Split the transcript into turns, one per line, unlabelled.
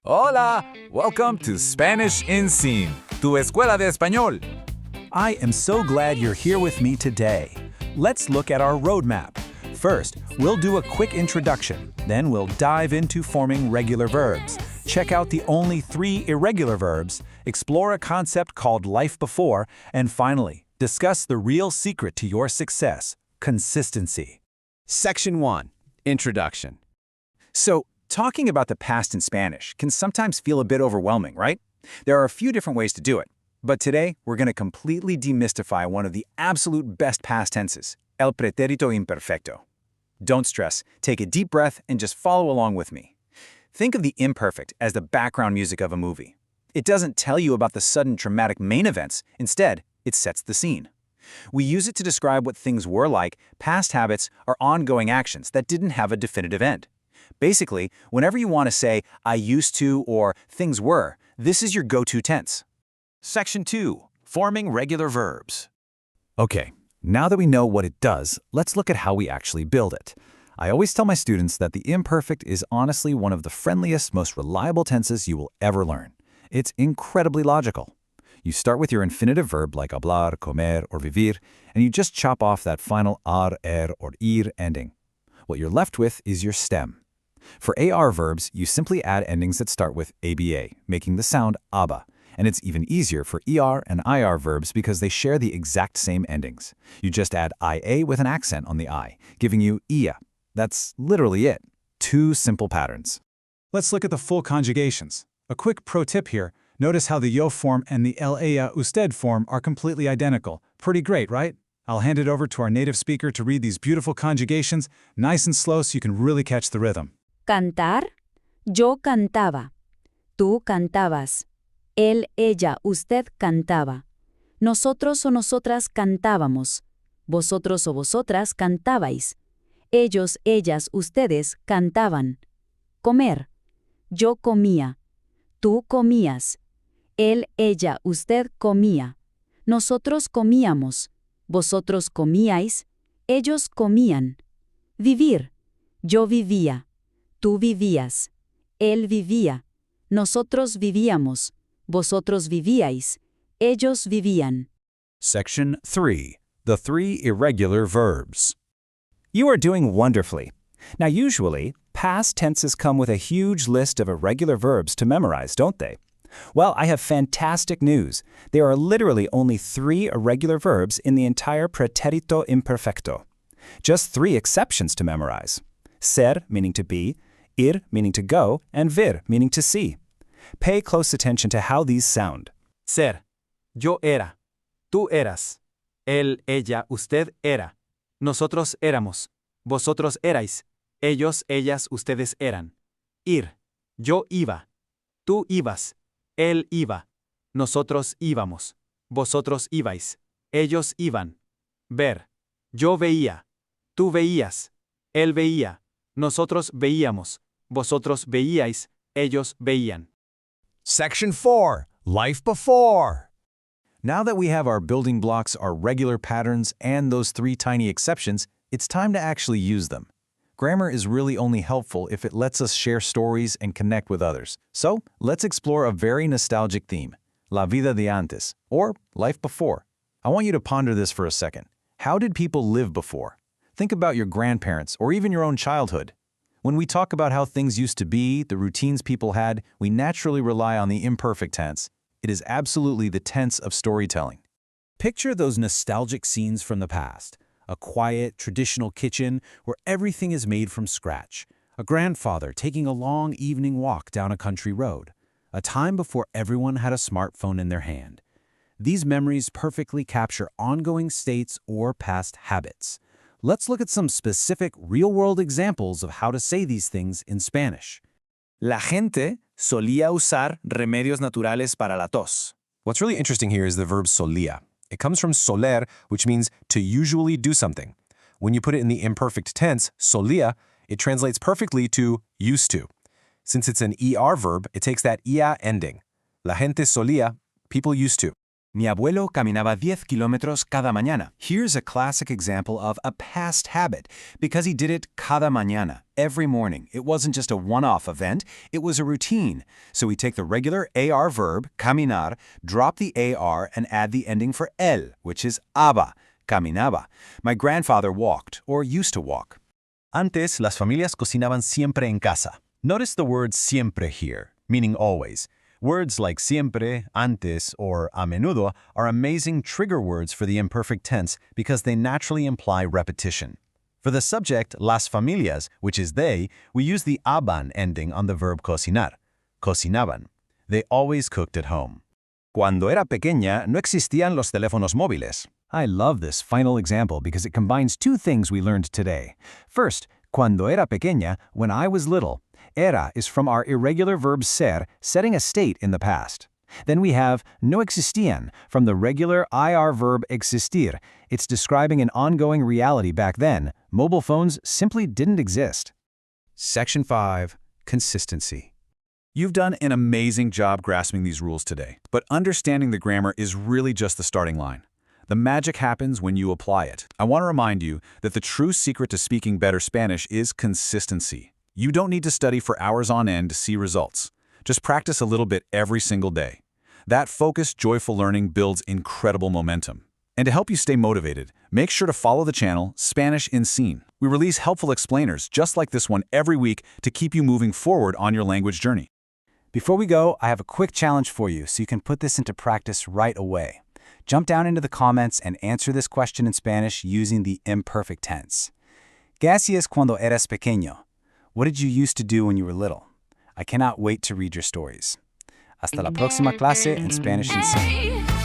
Hola! Welcome to Spanish in Scene, tu escuela de español.
I am so glad you're here with me today. Let's look at our roadmap. First, we'll do a quick introduction. Then we'll dive into forming regular verbs. Check out the only 3 irregular verbs, explore a concept called life before, and finally, discuss the real secret to your success, consistency.
Section 1. Introduction.
So, talking about the past in Spanish can sometimes feel a bit overwhelming, right? There are a few different ways to do it. But today, we're going to completely demystify one of the absolute best past tenses, el pretérito imperfecto. Don't stress, take a deep breath and just follow along with me. Think of the imperfect as the background music of a movie. It doesn't tell you about the sudden dramatic main events. Instead, it sets the scene. We use it to describe what things were like, past habits, or ongoing actions that didn't have a definitive end. Basically, whenever you want to say, I used to, or things were, this is your go-to tense.
Section 2. Forming regular verbs.
Okay, now that we know what it does, let's look at how we actually build it. I always tell my students that the imperfect is honestly one of the friendliest, most reliable tenses you will ever learn. It's incredibly logical. You start with your infinitive verb like hablar, comer, or vivir, and you just chop off that final ar, or ir ending. What you're left with is your stem. For AR verbs, you simply add endings that start with ABA, making the sound ABA. And it's even easier for ER and IR verbs because they share the exact same endings. You just add IA with an accent on the I, giving you IA. That's literally it. 2 simple patterns.
Let's look at the full conjugations. A quick pro tip here. Notice how the yo form and the el ella usted form are completely identical. Pretty great, right? I'll hand it over to our native speaker to read these beautiful conjugations, nice and slow so you can really catch the rhythm.
Cantar, yo cantaba. Tú cantabas. Él, ella, usted cantaba. Nosotros o nosotras cantábamos. Vosotros o vosotras cantabais. Ellos, ellas, ustedes cantaban. Comer. Yo comía. Tú comías. Él, ella, usted comía. Nosotros comíamos. Vosotros comíais. Ellos comían. Vivir. Yo vivía. Tú vivías. Él vivía. Nosotros vivíamos. Vosotros vivíais. Ellos vivían.
Section 3. The 3 irregular verbs.
You are doing wonderfully. Now usually, past tenses come with a huge list of irregular verbs to memorize, don't they? Well, I have fantastic news. There are literally only 3 irregular verbs in the entire pretérito imperfecto. Just 3 exceptions to memorize. Ser, meaning to be, ir, meaning to go, and vir, meaning to see. Pay close attention to how these sound.
Ser. Yo era. Tú eras. Él, ella, usted era. Nosotros éramos. Vosotros erais. Ellos, ellas, ustedes eran. Ir. Yo iba. Tú ibas. Él iba. Nosotros íbamos. Vosotros ibais. Ellos iban. Ver. Yo veía. Tú veías. Él veía. Nosotros veíamos. Vosotros veíais. Ellos veían.
Section 4. Life before.
Now that we have our building blocks, our regular patterns, and those 3 tiny exceptions, it's time to actually use them. Grammar is really only helpful if it lets us share stories and connect with others. So, let's explore a very nostalgic theme, la vida de antes, or life before. I want you to ponder this for a second. How did people live before? Think about your grandparents or even your own childhood. When we talk about how things used to be, the routines people had, we naturally rely on the imperfect tense. It is absolutely the tense of storytelling. Picture those nostalgic scenes from the past. A quiet, traditional kitchen where everything is made from scratch. A grandfather taking a long evening walk down a country road. A time before everyone had a smartphone in their hand. These memories perfectly capture ongoing states or past habits. Let's look at some specific real-world examples of how to say these things in Spanish.
La gente solía usar remedios naturales para la tos.
What's really interesting here is the verb solía. It comes from soler, which means to usually do something. When you put it in the imperfect tense, solía, it translates perfectly to used to. Since it's an ER verb, it takes that ia ending. La gente solía, people used to.
Mi abuelo caminaba 10 kilómetros cada mañana. Here's a classic example of a past habit, because he did it cada mañana, every morning. It wasn't just a one-off event, it was a routine. So we take the regular AR verb, caminar, drop the AR, and add the ending for el, which is aba, caminaba. My grandfather walked, or used to walk.
Antes, las familias cocinaban siempre en casa. Notice the word siempre here, meaning always. Words like siempre, antes, or a menudo are amazing trigger words for the imperfect tense because they naturally imply repetition. For the subject, las familias, which is they, we use the aban ending on the verb cocinar. Cocinaban. They always cooked at home.
Cuando era pequeña, no existían los teléfonos móviles. I love this final example because it combines two things we learned today. First, cuando era pequeña, when I was little. Era is from our irregular verb ser, setting a state in the past. Then we have no existían from the regular IR verb existir. It's describing an ongoing reality back then. Mobile phones simply didn't exist.
Section 5. Consistency. You've done an amazing job grasping these rules today, but understanding the grammar is really just the starting line. The magic happens when you apply it. I want to remind you that the true secret to speaking better Spanish is consistency. You don't need to study for hours on end to see results. Just practice a little bit every single day. That focused, joyful learning builds incredible momentum. And to help you stay motivated, make sure to follow the channel Spanish in Scene. We release helpful explainers just like this one every week to keep you moving forward on your language journey.
Before we go, I have a quick challenge for you so you can put this into practice right away. Jump down into the comments and answer this question in Spanish using the imperfect tense. ¿Qué hacías cuando eras pequeño? What did you used to do when you were little? I cannot wait to read your stories. Hasta la próxima clase en Spanish in Scene.